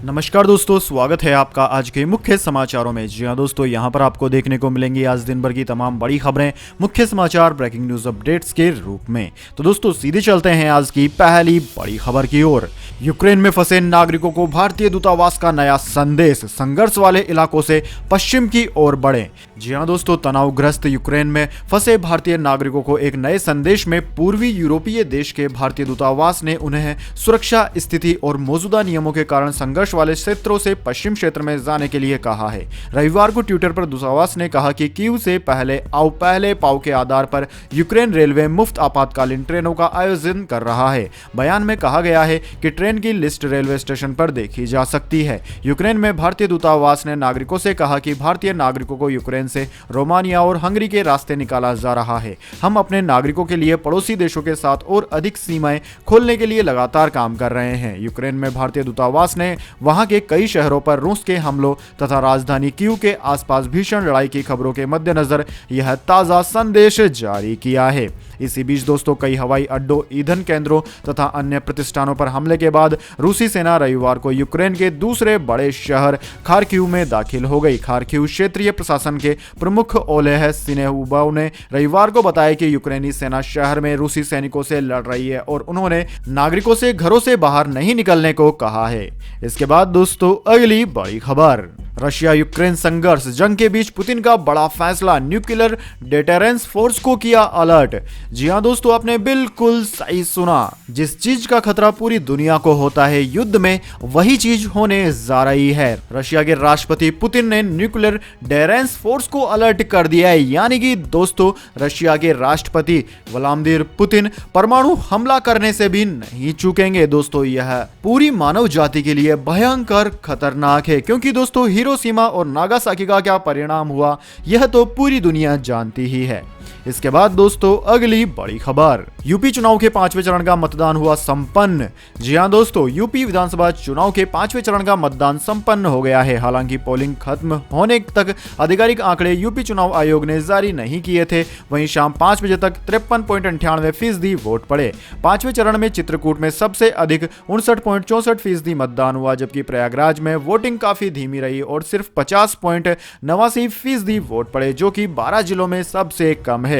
नमस्कार दोस्तों, स्वागत है आपका आज के मुख्य समाचारों में। जी हाँ दोस्तों, यहाँ पर आपको देखने को मिलेंगी आज दिन भर की तमाम बड़ी खबरें, मुख्य समाचार, ब्रेकिंग न्यूज अपडेट्स के रूप में। तो दोस्तों सीधे चलते हैं आज की पहली बड़ी खबर की ओर। यूक्रेन में फंसे नागरिकों को भारतीय दूतावास का नया संदेश, संघर्ष वाले इलाकों से पश्चिम की ओर बढ़े। जी हाँ दोस्तों, तनावग्रस्त यूक्रेन में फंसे भारतीय नागरिकों को एक नए संदेश में पूर्वी यूरोपीय देश के भारतीय दूतावास ने उन्हें सुरक्षा स्थिति और मौजूदा नियमों के कारण संघर्ष वाले क्षेत्रों से पश्चिम क्षेत्र में जाने के लिए कहा है। रविवार को ट्विटर पर दूतावास ने कहा कि कीव से पहले पाव के आधार पर यूक्रेन रेलवे मुफ्त आपातकालीन ट्रेनों का आयोजन कर रहा है। बयान में कहा गया है कि ट्रेन की लिस्ट रेलवे स्टेशन पर देखी जा सकती है। यूक्रेन में भारतीय दूतावास ने नागरिकों से कहा कि भारतीय नागरिकों को यूक्रेन से रोमानिया और हंगरी के रास्ते निकाला जा रहा है। हम अपने नागरिकों के लिए पड़ोसी देशों के साथ और अधिक सीमाएं खोलने के लिए लगातार काम कर रहे हैं। यूक्रेन में भारतीय दूतावास ने वहां के कई शहरों पर रूस के हमलों तथा राजधानी कीव के आसपास भीषण लड़ाई की खबरों के मद्देनजर यह ताजा संदेश जारी किया है। इसी बीच दोस्तों, कई हवाई अड्डों, ईंधन केंद्रों तथा अन्य प्रतिष्ठानों पर हमले के बाद रूसी सेना रविवार को यूक्रेन के दूसरे बड़े शहर खार्किव में दाखिल हो गई। खार्किव क्षेत्रीय प्रशासन के प्रमुख ओलेह सिनेउबाव ने रविवार को बताया कि यूक्रेनी सेना शहर में रूसी सैनिकों से लड़ रही है और उन्होंने नागरिकों से घरों से बाहर नहीं निकलने को कहा है। इसके बाद दोस्तों अगली बड़ी खबर, रशिया यूक्रेन संघर्ष, जंग के बीच पुतिन का बड़ा फैसला, न्यूक्लियर डेटरेंस फोर्स को किया अलर्ट। जी हां दोस्तों, आपने बिल्कुल सही सुना। जिस चीज का खतरा पूरी दुनिया को होता है युद्ध में, वही चीज होने जा रही है। रशिया के राष्ट्रपति पुतिन ने न्यूक्लियर डेटरेंस फोर्स को अलर्ट कर दिया है। यानी कि दोस्तों, रशिया के राष्ट्रपति व्लादिमीर पुतिन परमाणु हमला करने से भी नहीं चूकेंगे। दोस्तों, यह पूरी मानव जाति के लिए भयंकर खतरनाक है, क्योंकि दोस्तों हिरोशिमा और नागासाकी का क्या परिणाम हुआ यह तो पूरी दुनिया जानती ही है। इसके बाद दोस्तों अगली बड़ी खबर, यूपी चुनाव के 5वें चरण का मतदान हुआ संपन्न। जी हां दोस्तों, यूपी विधानसभा चुनाव के 5वें चरण का मतदान संपन्न हो गया है। हालांकि पोलिंग खत्म होने तक आधिकारिक आंकड़े यूपी चुनाव आयोग ने जारी नहीं किए थे। वहीं शाम 5 बजे तक 53.98% वोट पड़े। 5वें चरण में चित्रकूट में सबसे अधिक 59.64% मतदान हुआ, जबकि प्रयागराज में वोटिंग काफी धीमी रही और सिर्फ 50.89% वोट पड़े, जो कि 12 जिलों में सबसे कम है।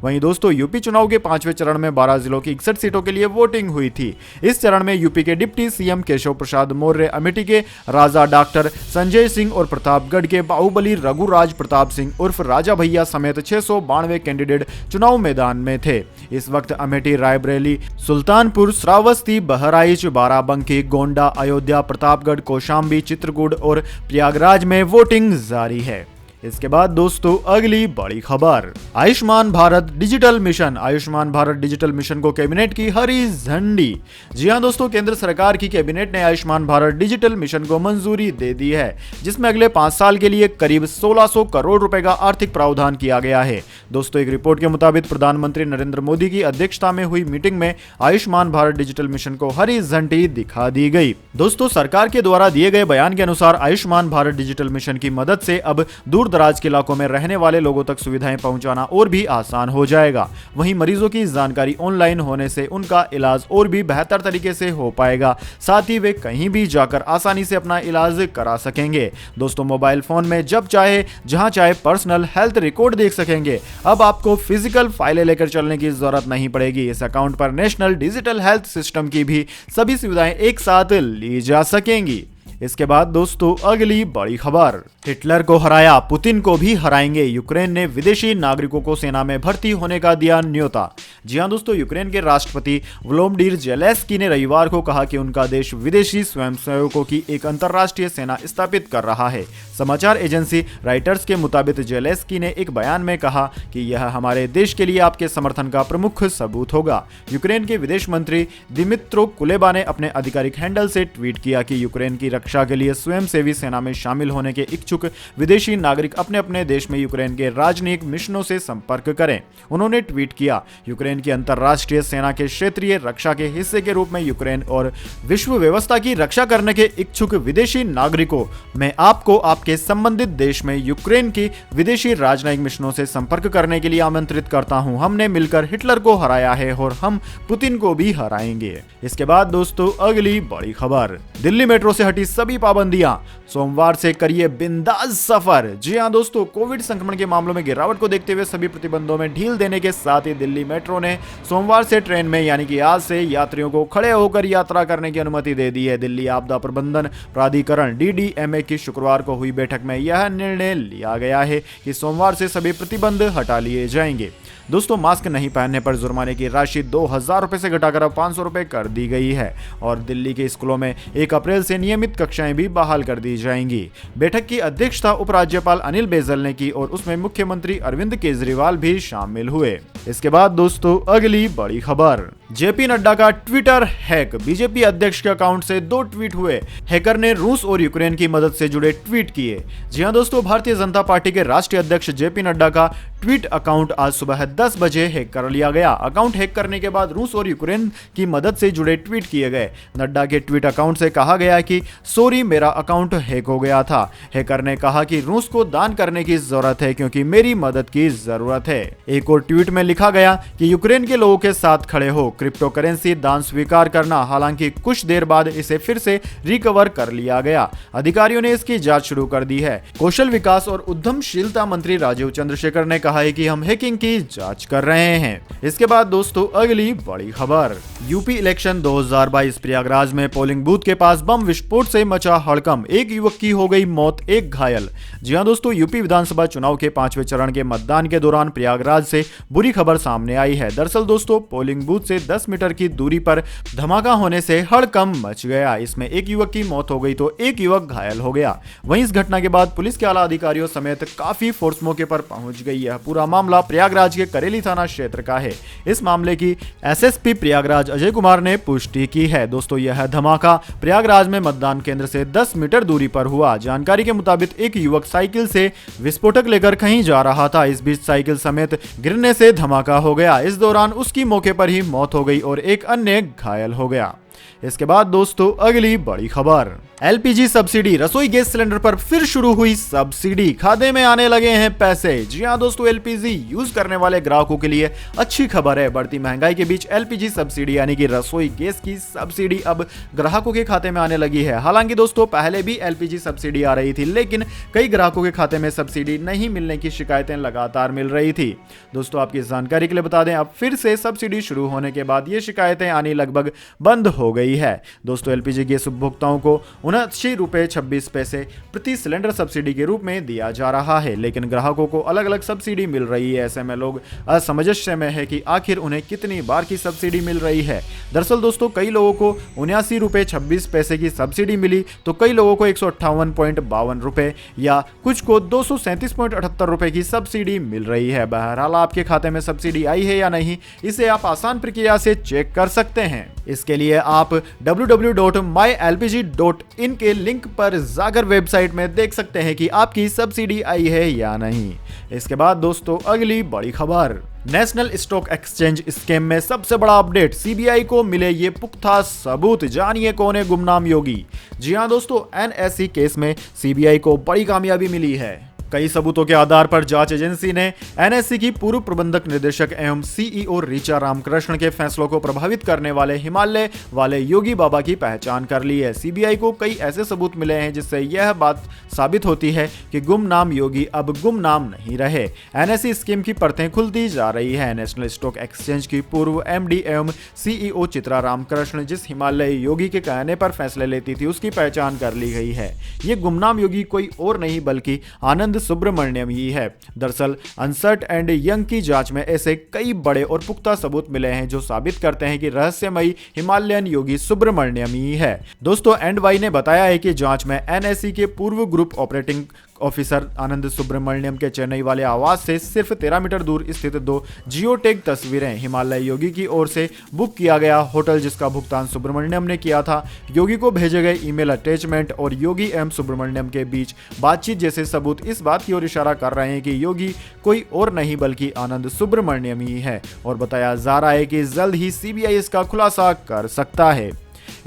वहीं दोस्तों, यूपी चुनाव के 5वें चरण में 12 जिलों की 61 सीटों के लिए वोटिंग हुई थी। इस चरण में यूपी के डिप्टी सीएम केशव प्रसाद मौर्य, अमेठी के राजा डॉक्टर संजय सिंह और प्रतापगढ़ के बाहुबली रघुराज प्रताप सिंह उर्फ राजा भैया समेत 692 कैंडिडेट चुनाव मैदान में थे। इस वक्त अमेठी, रायबरेली, सुल्तानपुर, श्रावस्ती, बहराइच, बाराबंकी, गोंडा, अयोध्या, प्रतापगढ़, कौशाम्बी, चित्रकूट और प्रयागराज में वोटिंग जारी है। इसके बाद दोस्तों अगली बड़ी खबर, Ayushman Bharat digital mission. Ayushman Bharat digital mission को कैबिनेट की हरी झंडी। जी हां दोस्तों, केंद्र सरकार की कैबिनेट ने आयुष्मान भारत डिजिटल मिशन को मंजूरी दे दी है, जिसमें अगले 5 साल के लिए करीब 1600 करोड़ रुपए का आर्थिक प्रावधान किया गया है। दोस्तों, एक रिपोर्ट के मुताबिक प्रधानमंत्री नरेंद्र मोदी की अध्यक्षता में हुई मीटिंग में आयुष्मान भारत डिजिटल मिशन को हरी झंडी दिखा दी गई। दोस्तों, सरकार के द्वारा दिए गए बयान के अनुसार आयुष्मान भारत डिजिटल मिशन की मदद से अब दूर दराज के इलाकों में रहने वाले लोगों तक सुविधाएं पहुंचाना और भी आसान हो जाएगा। वहीं मरीजों की जानकारी ऑनलाइन होने से उनका इलाज और भी बेहतर तरीके से हो पाएगा। साथ ही वे कहीं भी जाकर आसानी से अपना इलाज करा सकेंगे। दोस्तों, मोबाइल फोन में जब चाहे जहां चाहे पर्सनल हेल्थ रिकॉर्ड देख सकेंगे। अब आपको फिजिकल फाइलें लेकर चलने की जरूरत नहीं पड़ेगी। इस अकाउंट पर नेशनल डिजिटल हेल्थ सिस्टम की भी सभी सुविधाएं एक साथ ली जा सकेंगी। इसके बाद दोस्तों अगली बड़ी खबर, हिटलर को हराया, पुतिन को भी हराएंगे। यूक्रेन ने विदेशी नागरिकों को सेना में भर्ती होने का दिया न्योता। जी हां दोस्तों, यूक्रेन के राष्ट्रपति वोलोडिमीर ज़ेलेंस्की ने रविवार को कहा कि उनका देश विदेशी स्वयंसेवकों की एक अंतर्राष्ट्रीय सेना स्थापित कर रहा है। समाचार एजेंसी राइटर्स के मुताबिक ज़ेलेंस्की ने एक बयान में कहा कि यह हमारे देश के लिए आपके समर्थन का प्रमुख सबूत होगा। यूक्रेन के विदेश मंत्री दिमित्रो कुलेबा ने अपने आधिकारिक हैंडल से ट्वीट किया कि यूक्रेन की रक्षा के लिए स्वयंसेवी सेना में शामिल होने के इच्छुक विदेशी नागरिक अपने अपने देश में यूक्रेन के राजनयिक मिशनों से संपर्क करें। उन्होंने ट्वीट किया, यूक्रेन की अंतर्राष्ट्रीय सेना के क्षेत्रीय रक्षा के हिस्से के रूप में यूक्रेन और विश्व व्यवस्था की रक्षा करने के इच्छुक विदेशी नागरिकों, मैं आपको आपके संबंधित देश में यूक्रेन की विदेशी राजनयिक मिशनों से संपर्क करने के लिए आमंत्रित करता हूं। हमने मिलकर हिटलर को हराया है और हम पुतिन को भी हराएंगे। इसके बाद दोस्तों अगली बड़ी खबर, दिल्ली मेट्रो से हटी सभी पाबंदियां। सोमवार से करिए बिंदास सफर। जी हां दोस्तों, कोविड संक्रमण के मामलों में गिरावट को देखते हुए सभी प्रतिबंधों में ढील देने के साथ ही दिल्ली मेट्रो ने सोमवार से ट्रेन में यानी कि आज से यात्रियों को खड़े होकर यात्रा करने की अनुमति दे दी है। दिल्ली आपदा प्रबंधन प्राधिकरण DDMA की शुक्रवार को हुई बैठक में यह निर्णय लिया गया है कि सोमवार से सभी प्रतिबंध हटा लिए जाएंगे। दोस्तों, मास्क नहीं पहनने पर जुर्माने की राशि 2000 रुपए से घटाकर अब 500 रुपए कर दी गई है और दिल्ली के स्कूलों में 1 अप्रैल से नियमित कक्षाएं भी बहाल कर दी जाएंगी। बैठक की अध्यक्षता उपराज्यपाल अनिल बैजल ने की और उसमें मुख्यमंत्री अरविंद केजरीवाल भी शामिल हुए। इसके बाद दोस्तों, अगली बड़ी खबर, JP नड्डा का ट्विटर हैक। बीजेपी अध्यक्ष के अकाउंट से 2 ट्वीट हुए। हैकर ने रूस और यूक्रेन की मदद से जुड़े ट्वीट किए। जी हां दोस्तों, भारतीय जनता पार्टी के राष्ट्रीय अध्यक्ष JP नड्डा का ट्वीट अकाउंट आज सुबह 10 बजे हैक कर लिया गया। अकाउंट हैक करने के बाद रूस और यूक्रेन की मदद से जुड़े ट्वीट किए गए। नड्डा के ट्वीट अकाउंट से कहा गया कि सॉरी, मेरा अकाउंट हैक हो गया था। हैकर ने कहा कि रूस को दान करने की जरूरत है क्योंकि मेरी मदद की जरूरत है। एक और ट्वीट में लिखा गया कि यूक्रेन के लोगों के साथ खड़े हो, क्रिप्टो करेंसी दान स्वीकार करना। हालांकि कुछ देर बाद इसे फिर से रिकवर कर लिया गया। अधिकारियों ने इसकी जांच शुरू कर दी है। कौशल विकास और उद्यमशीलता मंत्री राजीव चंद्रशेखर ने कहा है कि हम हैकिंग की जांच कर रहे हैं। इसके बाद दोस्तों, अगली बड़ी खबर, यूपी इलेक्शन 2022। प्रयागराज में पोलिंग बूथ के पास बम विस्फोट से मचा हड़कंप। एक युवक की हो गई मौत, 1 घायल। जी हां दोस्तों, यूपी विधानसभा चुनाव के 5वें चरण के मतदान के दौरान प्रयागराज से बुरी खबर सामने आई है। दरअसल दोस्तों, पोलिंग बूथ से 10 मीटर की दूरी पर धमाका होने से हड़कंप मच गया। इसमें एक युवक की मौत हो गई तो एक युवक घायल हो गया। वहीं इस घटना के बाद पुलिस के आला अधिकारियों समेत काफी फोर्स मौके पर पहुंच गई है। पूरा मामला प्रयागराज के करेली थाना क्षेत्र का है। इस मामले की SSP प्रयागराज अजय कुमार ने पुष्टि की है। दोस्तों, यह धमाका प्रयागराज में मतदान केंद्र से 10 मीटर दूरी पर हुआ। जानकारी के मुताबिक एक युवक साइकिल से विस्फोटक लेकर कहीं जा रहा था। इस बीच साइकिल समेत गिरने से धमाका हो गया। इस दौरान उसकी मौके पर ही मौत हो गई और एक अन्य घायल हो गया। इसके बाद दोस्तों, अगली बड़ी खबर, LPG सब्सिडी। रसोई गैस सिलेंडर पर फिर शुरू हुई सब्सिडी। खाते में आने लगे हैं पैसे। जी हां दोस्तों, LPG यूज करने वाले ग्राहकों के लिए अच्छी खबर है। बढ़ती महंगाई के बीच LPG सब्सिडी यानी कि रसोई गैस की सब्सिडी अब ग्राहकों के खाते में आने लगी है। हालांकि दोस्तों, पहले भी LPG सब्सिडी आ रही थी, लेकिन कई ग्राहकों के खाते में सब्सिडी नहीं मिलने की शिकायतें लगातार मिल रही थी। दोस्तों, आपकी जानकारी के लिए बता दें, अब फिर से सब्सिडी शुरू होने के बाद ये शिकायतें आनी लगभग बंद हो गई है। दोस्तों, LPG गैस उपभोक्ताओं को 79 रुपए 26 पैसे प्रति सिलेंडर सब्सिडी के रूप में दिया जा रहा है, लेकिन ग्राहकों को अलग अलग सब्सिडी मिल रही है। ऐसे में लोग असमंजस में है कि आखिर उन्हें कितनी बार की सब्सिडी मिल रही है। दरअसल दोस्तों, कई लोगों को 79 रुपए 26 पैसे की सब्सिडी मिली तो कई लोगों को 158.52 रुपए या कुछ को 237.78 रुपए की सब्सिडी मिल रही है। बहरहाल, आपके खाते में सब्सिडी आई है या नहीं, इसे आप आसान प्रक्रिया से चेक कर सकते हैं। इसके लिए आप www.mylpg.in के लिंक पर जाकर वेबसाइट में देख सकते हैं कि आपकी सब्सिडी आई है या नहीं। इसके बाद दोस्तों, अगली बड़ी खबर, नेशनल स्टॉक एक्सचेंज स्कैम में सबसे बड़ा अपडेट। CBI को मिले ये पुख्ता सबूत। जानिए कौन है गुमनाम योगी। जी हां दोस्तों, NSE केस में CBI को बड़ी कामयाबी मिली है। कई सबूतों के आधार पर जांच एजेंसी ने NSE की पूर्व प्रबंधक निदेशक एवं CEO ऋचा रामकृष्ण के फैसलों को प्रभावित करने वाले हिमालय वाले योगी बाबा की पहचान कर ली है। CBI को कई ऐसे सबूत मिले हैं जिससे यह बात साबित होती है कि गुमनाम योगी अब गुमनाम नहीं रहे। NSE स्कीम की परतें खुलती जा रही है। नेशनल स्टॉक एक्सचेंज की पूर्व MD एवं CEO चित्रा रामकृष्ण जिस हिमालय योगी के कहने पर फैसले लेती थी, उसकी पहचान कर ली गई है। ये गुमनाम योगी कोई और नहीं बल्कि आनंद सुब्रमण्यम ही है। दरअसल अनसर्ट एंड यंग की जांच में ऐसे कई बड़े और पुख्ता सबूत मिले हैं जो साबित करते हैं कि रहस्यमयी हिमालयन योगी सुब्रमण्यम ही है। दोस्तों, एंडवाई ने बताया है कि जांच में NSE के पूर्व ग्रुप ऑपरेटिंग ऑफिसर आनंद सुब्रमण्यम के चेन्नई वाले आवास से सिर्फ 13 मीटर दूर स्थित 2 जियोटैग तस्वीरें, हिमालय योगी की ओर से बुक किया गया होटल जिसका भुगतान सुब्रमण्यम ने किया था, योगी को भेजे गए ईमेल अटैचमेंट और योगी एवं सुब्रमण्यम के बीच बातचीत जैसे सबूत इस बात की ओर इशारा कर रहे हैं कि योगी कोई और नहीं बल्कि आनंद सुब्रमण्यम ही है और बताया जा रहा है कि जल्द ही CBI इसका खुलासा कर सकता है।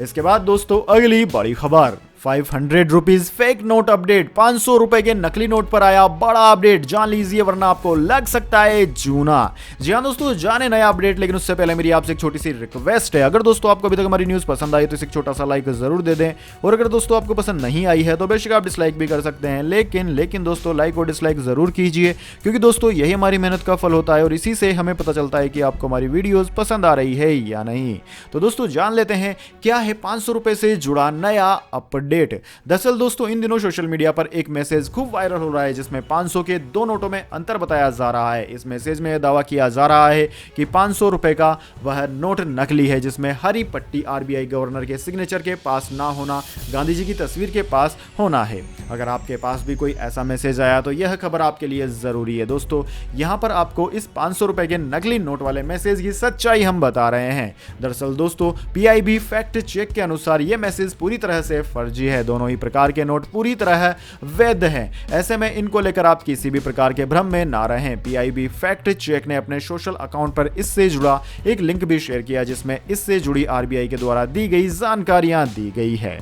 इसके बाद दोस्तों, अगली बड़ी खबर, ₹500 फेक नोट अपडेट, 500 रुपए के नकली नोट पर आया बड़ा अपडेट, जान लीजिए वरना आपको लग सकता है जूना। जी हाँ दोस्तों, जाने नया अपडेट, लेकिन उससे पहले मेरी आपसे एक छोटी सी रिक्वेस्ट है। अगर दोस्तों आपको अभी तक हमारी न्यूज पसंद आई तो इसे एक छोटा सा लाइक जरूर दे दें, और अगर दोस्तों आपको पसंद नहीं आई है तो बेशक आप डिसलाइक भी कर सकते हैं, लेकिन दोस्तों लाइक और डिसलाइक जरूर कीजिए, क्योंकि दोस्तों यही हमारी मेहनत का फल होता है और इसी से हमें पता चलता है कि आपको हमारी वीडियोस पसंद आ रही है या नहीं। तो दोस्तों जान लेते हैं क्या है 500 रुपए से जुड़ा नया अपडेट। दरअसल दोस्तों इन दिनों सोशल मीडिया पर एक मैसेज खूब वायरल हो रहा है जिसमें 500 के दो नोटों में अंतर बताया जा रहा है। इस मैसेज में दावा किया जा रहा है कि 500 रुपए का वह नोट नकली है जिसमें हरी पट्टी आरबीआई गवर्नर के सिग्नेचर के पास ना होना, गांधी जी की तस्वीर के पास होना है। अगर आपके पास भी कोई ऐसा मैसेज आया तो यह खबर आपके लिए जरूरी है। दोस्तों यहां पर आपको इस 500 रुपए के नकली नोट वाले मैसेज की सच्चाई हम बता रहे हैं। दरअसल दोस्तों पीआईबी फैक्ट चेक के अनुसार यह मैसेज पूरी तरह से फर्जी है। दोनों ही प्रकार के नोट पूरी तरह वैध हैं। ऐसे में इनको लेकर आप किसी भी प्रकार के भ्रम में ना रहें। पीआईबी फैक्ट चेक ने अपने सोशल अकाउंट पर इससे जुड़ा एक लिंक भी शेयर किया जिसमें इससे जुड़ी आरबीआई के द्वारा दी गई जानकारियां दी गई है।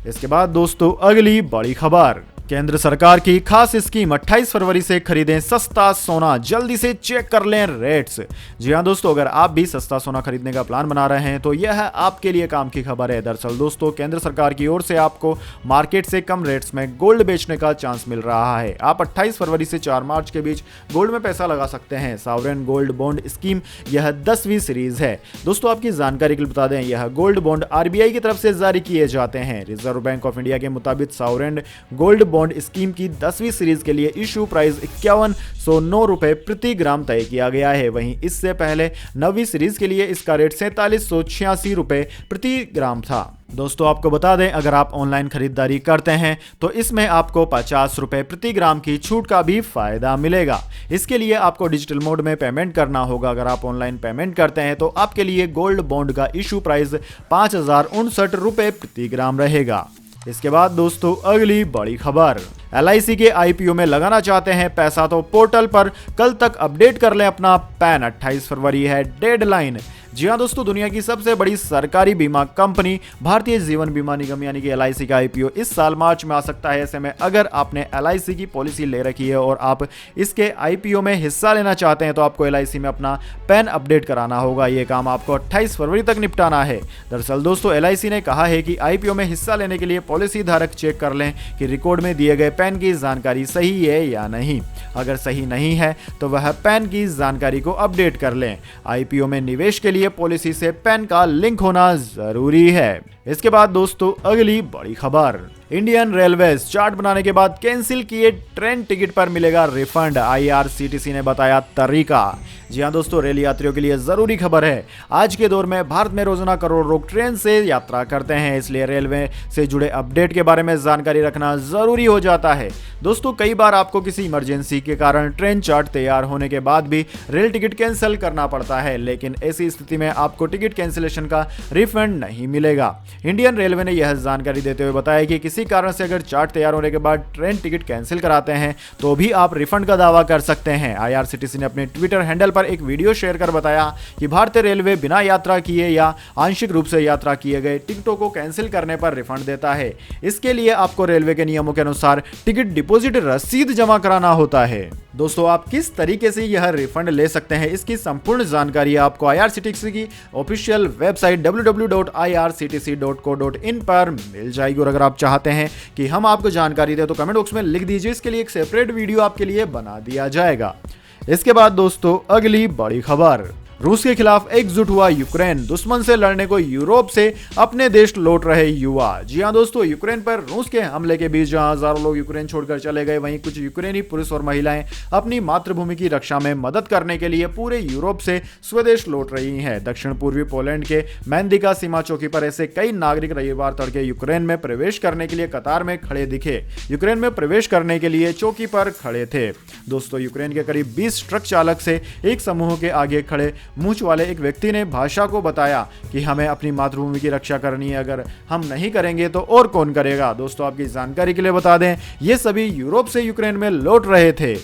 इसके बाद दोस्तों अगली बड़ी खबर, केंद्र सरकार की खास स्कीम, 28 फरवरी से खरीदें सस्ता सोना, जल्दी से चेक कर लें रेट्स। जी हां दोस्तों, अगर आप भी सस्ता सोना खरीदने का प्लान बना रहे हैं तो यह आपके लिए काम की खबर है। दरअसल दोस्तों केंद्र सरकार की ओर से आपको मार्केट से कम रेट्स में गोल्ड बेचने का चांस मिल रहा है। आप 28 फरवरी से 4 मार्च के बीच गोल्ड में पैसा लगा सकते हैं। सॉवरेन गोल्ड बॉन्ड स्कीम यह 10वीं सीरीज है। दोस्तों आपकी जानकारी के लिए बता दें, यह गोल्ड बॉन्ड आरबीआई की तरफ से जारी किए जाते हैं। रिजर्व बैंक ऑफ इंडिया के मुताबिक सॉवरेन गोल्ड बॉन्ड स्कीम की 10वीं सीरीज के लिए इशू प्राइस 5109 रुपए प्रति ग्राम तय किया गया है। वहीं इससे पहले 9वीं सीरीज के लिए इसका रेट 4786 रुपए प्रति ग्राम था। दोस्तों आपको बता दें, अगर आप ऑनलाइन खरीदारी करते हैं तो इसमें आपको 50 रुपए प्रति ग्राम की छूट का भी फायदा मिलेगा। इसके लिए आपको डिजिटल मोड में पेमेंट करना होगा। अगर आप ऑनलाइन पेमेंट करते हैं तो आपके लिए गोल्ड बॉन्ड का इशू प्राइस 5059 रुपए प्रति ग्राम रहेगा। इसके बाद दोस्तों अगली बड़ी खबर, एलआईसी के आईपीओ में लगाना चाहते हैं पैसा तो पोर्टल पर कल तक अपडेट कर लें अपना पैन, 28 फरवरी है डेडलाइन। जी हाँ दोस्तों, दुनिया की सबसे बड़ी सरकारी बीमा कंपनी भारतीय जीवन बीमा निगम यानी कि एलआईसी का आईपीओ इस साल मार्च में आ सकता है। ऐसे में अगर आपने एलआईसी की पॉलिसी ले रखी है और आप इसके आईपीओ में हिस्सा लेना चाहते हैं तो आपको एलआईसी में अपना पैन अपडेट कराना होगा। ये काम आपको 28 फरवरी तक निपटाना है। दरअसल दोस्तों एलआईसी ने कहा है कि आईपीओ में हिस्सा लेने के लिए पॉलिसी धारक चेक कर लें कि रिकॉर्ड में दिए गए पैन की जानकारी सही है या नहीं। अगर सही नहीं है तो वह पैन की जानकारी को अपडेट कर लें। आईपीओ में निवेश के लिए पॉलिसी से पैन का लिंक होना जरूरी है। इसके बाद दोस्तों अगली बड़ी खबर, इंडियन रेलवेज चार्ट बनाने के बाद कैंसिल किए ट्रेन टिकट पर मिलेगा रिफंड, आईआरसीटीसी ने बताया तरीका। जी हां दोस्तों, रेल यात्रियों के लिए जरूरी खबर है। आज के दौर में भारत में रोजाना करोड़ों लोग ट्रेन से यात्रा करते हैं, इसलिए रेलवे से जुड़े अपडेट के बारे में जानकारी रखना जरूरी हो जाता है। दोस्तों कई बार आपको किसी इमरजेंसी के कारण ट्रेन चार्ट तैयार होने के बाद भी रेल टिकट कैंसिल करना पड़ता है, लेकिन ऐसी स्थिति में आपको टिकट कैंसिलेशन का रिफंड नहीं मिलेगा। इंडियन रेलवे ने यह जानकारी देते हुए बताया कि किसी कारण से अगर चार्ट तैयार होने के बाद ट्रेन टिकट कैंसिल कराते हैं तो भी आप रिफंड का दावा कर सकते हैं। आईआरसीटीसी ने अपने ट्विटर हैंडल पर एक वीडियो शेयर कर बताया कि भारतीय रेलवे बिना यात्रा किए या आंशिक रूप से यात्रा किए गए टिकटों को कैंसिल करने पर रिफंड देता है। इसके लिए आपको रेलवे के नियमों के अनुसार टिकट डिपॉजिट रसीद जमा कराना होता है। दोस्तों आप किस तरीके से यह रिफंड ले सकते हैं, इसकी संपूर्ण जानकारी आपको आईआरसीटीसी की ऑफिशियल वेबसाइट www.irctc.co.in पर मिल जाएगी। और अगर आप चाहते हैं कि हम आपको जानकारी दें तो कमेंट बॉक्स में लिख दीजिए, इसके लिए एक सेपरेट वीडियो आपके लिए बना दिया जाएगा। इसके बाद दोस्तों अगली बड़ी खबर, रूस के खिलाफ एकजुट हुआ यूक्रेन, दुश्मन से लड़ने को यूरोप से अपने देश लौट रहे युवा। जी हां दोस्तों, यूक्रेन पर रूस के हमले के बीच जहां हजारों लोग यूक्रेन छोड़कर चले गए, वहीं कुछ यूक्रेनी पुरुष और महिलाएं अपनी मातृभूमि की रक्षा में मदद करने के लिए पूरे यूरोप से स्वदेश लौट रही हैं। दक्षिण पूर्वी पोलैंड के मैंदिका सीमा चौकी पर ऐसे कई नागरिक रविवार तड़के यूक्रेन में प्रवेश करने के लिए कतार में खड़े दिखे। यूक्रेन में प्रवेश करने के लिए चौकी पर खड़े थे। दोस्तों यूक्रेन के करीब 20 ट्रक चालक से एक समूह के आगे खड़े मूंछ वाले एक व्यक्ति ने भाषा को बताया कि हमें अपनी मातृभूमि की रक्षा करनी है, अगर हम नहीं करेंगे तो और कौन करेगा। दोस्तों आपकी जानकारी के लिए बता दें, ये सभी यूरोप से यूक्रेन में लौट रहे थे।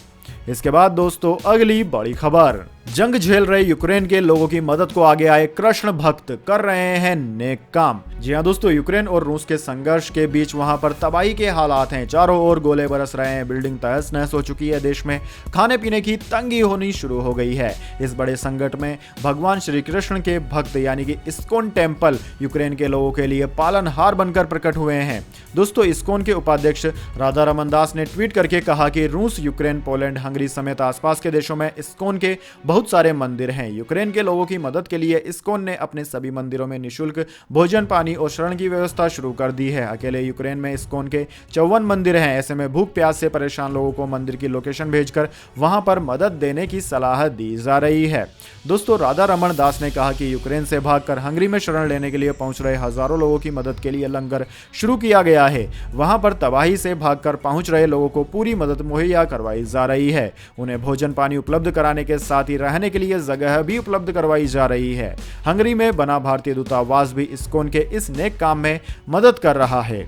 इसके बाद दोस्तों अगली बड़ी खबर, जंग झेल रहे यूक्रेन के लोगों की मदद को आगे आए कृष्ण भक्त कर रहे हैं नेक काम। जी हां दोस्तों, यूक्रेन और रूस के संघर्ष के बीच वहां पर तबाही के हालात हैं। चारों ओर गोले बरस रहे हैं, बिल्डिंग तहस नहस हो चुकी है, देश में खाने पीने की तंगी होनी शुरू हो गई है। इस बड़े संकट में भगवान श्री कृष्ण के भक्त यानी कि इस्कॉन टेम्पल यूक्रेन के लोगों के लिए पालनहार बनकर प्रकट हुए हैं। दोस्तों, इस्कॉन के उपाध्यक्ष राधा रमन दास ने ट्वीट करके कहा कि रूस, यूक्रेन, पोलैंड, हंगरी समेत आसपास के देशों में इस्कॉन के बहुत सारे मंदिर हैं। यूक्रेन के लोगों की मदद के लिए इस्कॉन ने अपने सभी मंदिरों में निःशुल्क भोजन, पानी और शरण की व्यवस्था शुरू कर दी है। अकेले यूक्रेन में इस्कॉन के 54 मंदिर हैं। ऐसे में भूख प्यास से परेशान लोगों को मंदिर की लोकेशन भेजकर वहां पर मदद देने की सलाह दी जा रही है। दोस्तों, राधा रमन दास ने कहा कि यूक्रेन से भागकर हंगरी में शरण लेने के लिए पहुंच रहे हजारों लोगों की मदद के लिए लंगर शुरू किया गया है। वहां पर तबाही से भागकर पहुंच रहे लोगों को पूरी मदद मुहैया करवाई जा रही है। उन्हें भोजन पानी उपलब्ध कराने के साथ ही रहने के लिए जगह भी उपलब्ध करवाई जा रही है। हंगरी में बना भारतीय दूतावास भी इस्कॉन के इस नेक काम में मदद कर रहा है।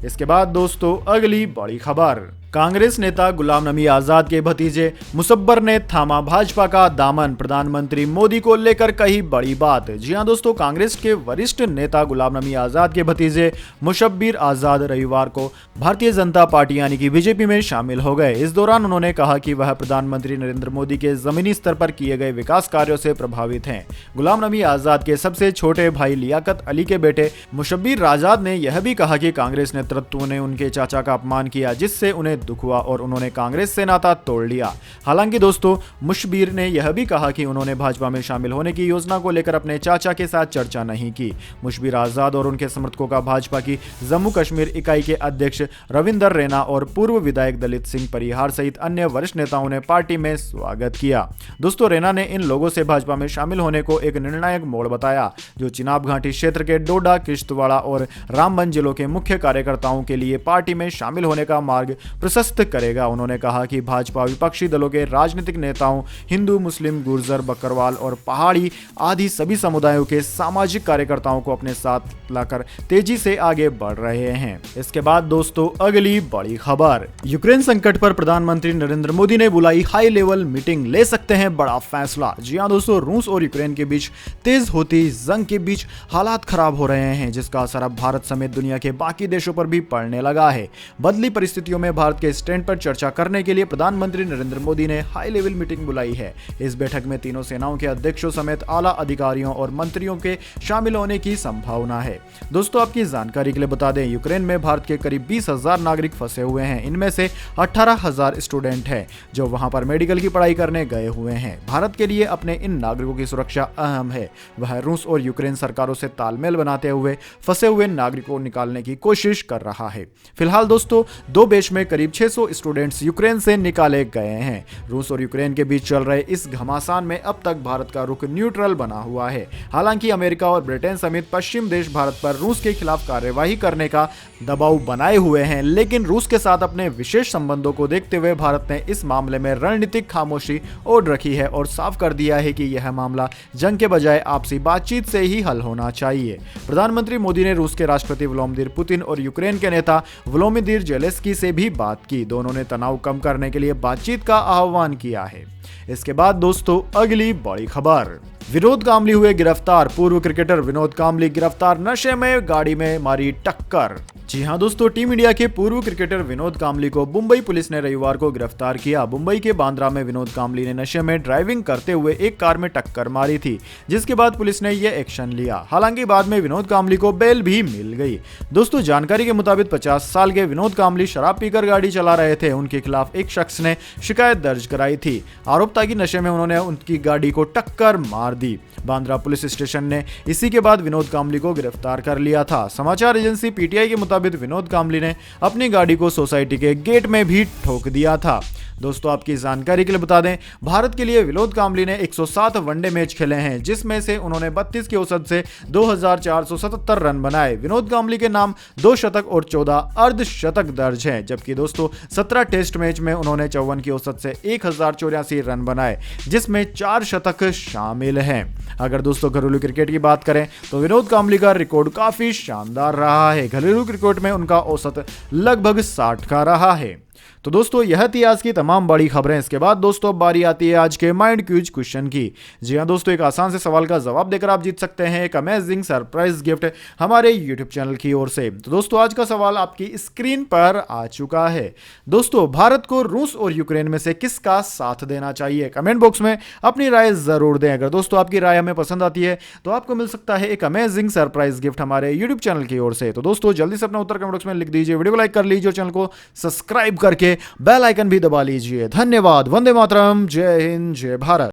इसके बाद दोस्तों अगली बड़ी खबर, कांग्रेस नेता गुलाम नबी आजाद के भतीजे मुसब्बर ने थामा भाजपा का दामन, प्रधानमंत्री मोदी को लेकर कही बड़ी बात। जी हां दोस्तों, कांग्रेस के वरिष्ठ नेता गुलाम नबी आजाद के भतीजे मुशब्बिर आजाद रविवार को भारतीय जनता पार्टी यानी कि बीजेपी में शामिल हो गए। इस दौरान उन्होंने कहा कि वह प्रधानमंत्री नरेंद्र मोदी के जमीनी स्तर पर किए गए विकास कार्यों से प्रभावित हैं। गुलाम नबी आजाद के सबसे छोटे भाई लियाकत अली के बेटे मुशब्बिर आजाद ने यह भी कहा कि कांग्रेस नेतृत्व ने उनके चाचा का अपमान किया, जिससे उन्हें दुख हुआ और उन्होंने कांग्रेस से नाता तोड़ लिया। हालांकि दोस्तों, मुशब्बिर ने यह भी कहा कि उन्होंने भाजपा में शामिल होने की योजना को लेकर अपने चाचा के साथ चर्चा नहीं की। मुशब्बिर आजाद और उनके समर्थकों का भाजपा की जम्मू कश्मीर इकाई के अध्यक्ष रविंदर रैना और पूर्व विधायक दलित सिंह परिहार सहित अन्य वरिष्ठ नेताओं ने पार्टी में स्वागत किया। दोस्तों, रैना ने इन लोगों से भाजपा में शामिल होने को एक निर्णायक मोड़ बताया, जो चिनाब घाटी क्षेत्र के डोडा, किश्तवाड़ा और रामबन जिलों के मुख्य कार्यकर्ताओं के लिए पार्टी में शामिल होने का मार्ग प्रशस्त करेगा। उन्होंने कहा कि भाजपा विपक्षी दलों के राजनीतिक नेताओं, हिंदू, मुस्लिम, गुर्जर, बकरवाल और पहाड़ी आदि सभी समुदायों के सामाजिक कार्यकर्ताओं को अपने साथ लाकर तेजी से आगे बढ़ रहे हैं। इसके बाद दोस्तों अगली बड़ी खबर, यूक्रेन संकट पर प्रधानमंत्री नरेंद्र मोदी ने बुलाई हाई लेवल मीटिंग, ले सकते हैं बड़ा फैसला। जी हां दोस्तों, रूस और यूक्रेन के बीच तेज होती जंग के बीच हालात खराब हो रहे हैं, जिसका असर अब भारत समेत दुनिया के बाकी देशों पर भी पड़ने लगा है। बदली परिस्थितियों में भारत के स्टैंड पर चर्चा करने के लिए प्रधानमंत्री नरेंद्र मोदी ने हाई लेवल मीटिंग बुलाई है। इस बैठक में तीनों सेनाओं के अध्यक्षों समेत आला अधिकारियों और मंत्रियों के शामिल होने की संभावना है। दोस्तों, आपकी जानकारी के लिए बता दें, यूक्रेन में भारत के करीब 20,000 नागरिक फंसे हुए हैं। इनमें से 18,000 स्टूडेंट हैं जो वहां पर मेडिकल की पढ़ाई करने गए हुए हैं। भारत के लिए अपने इन नागरिकों की सुरक्षा अहम है। वह रूस और यूक्रेन सरकारों से तालमेल बनाते हुए फंसे हुए नागरिकों को निकालने की कोशिश कर रहा है। फिलहाल दोस्तों, दो बैच में करीब 600 स्टूडेंट्स यूक्रेन से निकाले गए हैं। रूस और यूक्रेन के बीच चल रहे इस घमासान में अब तक भारत का रुख न्यूट्रल बना हुआ है। हालांकि अमेरिका और ब्रिटेन समेत पश्चिम देश भारत पर रूस के खिलाफ कार्यवाही करने का दबाव बनाए हुए हैं, लेकिन रूस के साथ अपने विशेष संबंधों को देखते हुए भारत ने इस मामले में रणनीतिक खामोशी ओढ़ रखी है और साफ कर दिया है कि यह मामला जंग के बजाय आपसी बातचीत से ही हल होना चाहिए। प्रधानमंत्री मोदी ने रूस के राष्ट्रपति व्लादिमीर पुतिन और यूक्रेन के नेता वोलोदिमीर ज़ेलेंस्की से भी बात की। दोनों ने तनाव कम करने के लिए बातचीत का आह्वान किया है। इसके बाद दोस्तों अगली बड़ी खबर, विनोद कांबली हुए गिरफ्तार। पूर्व क्रिकेटर विनोद कांबली गिरफ्तार, नशे में गाड़ी में मारी टक्कर। जी हां दोस्तों, टीम इंडिया के पूर्व क्रिकेटर विनोद कांबली को मुंबई पुलिस ने रविवार को गिरफ्तार किया। मुंबई के बांद्रा में विनोद कांबली ने नशे में ड्राइविंग करते हुए एक कार में टक्कर मारी थी, जिसके बाद पुलिस ने यह एक्शन लिया। हालांकि बाद में विनोद कांबली को बेल भी मिल गई। दोस्तों, जानकारी के मुताबिक 50 साल के विनोद कांबली शराब पीकर गाड़ी चला रहे थे। उनके खिलाफ एक शख्स ने शिकायत दर्ज कराई थी। आरोप था कि नशे में उन्होंने उनकी गाड़ी को टक्कर मार दी। बांद्रा पुलिस स्टेशन ने इसी के बाद विनोद कांबली को गिरफ्तार कर लिया था। समाचार एजेंसी पीटीआई के मुताबिक विनोद कांबली ने अपनी गाड़ी को सोसाइटी के गेट में भी ठोक दिया था। दोस्तों, आपकी जानकारी के लिए बता दें, भारत के लिए विनोद कांबली ने 107 वनडे मैच खेले हैं, जिसमें से उन्होंने 32 की औसत से 2477 रन बनाए। विनोद कांबली के नाम 2 शतक और 14 अर्धशतक दर्ज हैं, जबकि दोस्तों 17 टेस्ट मैच में उन्होंने 54 की औसत से 1084 रन बनाए, जिसमें 4 शतक शामिल हैं। अगर दोस्तों घरेलू क्रिकेट की बात करें तो विनोद कांबली का रिकॉर्ड काफी शानदार रहा है। घरेलू क्रिकेट में उनका औसत लगभग 60 का रहा है। तो दोस्तों यह थी आज की तमाम बड़ी खबरें। इसके बाद दोस्तों अब बारी आती है आज के माइंड क्यूज क्वेश्चन की। जी हाँ दोस्तों, एक आसान से सवाल का जवाब देकर आप जीत सकते हैं एक अमेजिंग सरप्राइज गिफ्ट हमारे यूट्यूब चैनल की ओर से। तो दोस्तों आज का सवाल आपकी स्क्रीन पर आ चुका है। दोस्तों भारत को रूस और यूक्रेन में से किसका साथ देना चाहिए? कमेंट बॉक्स में अपनी राय जरूर दें। अगर दोस्तों आपकी राय हमें पसंद आती है तो आपको मिल सकता है एक अमेजिंग सरप्राइज गिफ्ट हमारे यूट्यूब चैनल की ओर से। तो दोस्तों जल्दी से अपना उत्तर कमेंट बॉक्स में लिख दीजिए, वीडियो को लाइक कर लीजिए और चैनल को सब्सक्राइब करके बेल आइकन भी दबा लीजिए। धन्यवाद। वंदे मातरम। जय हिंद, जय भारत।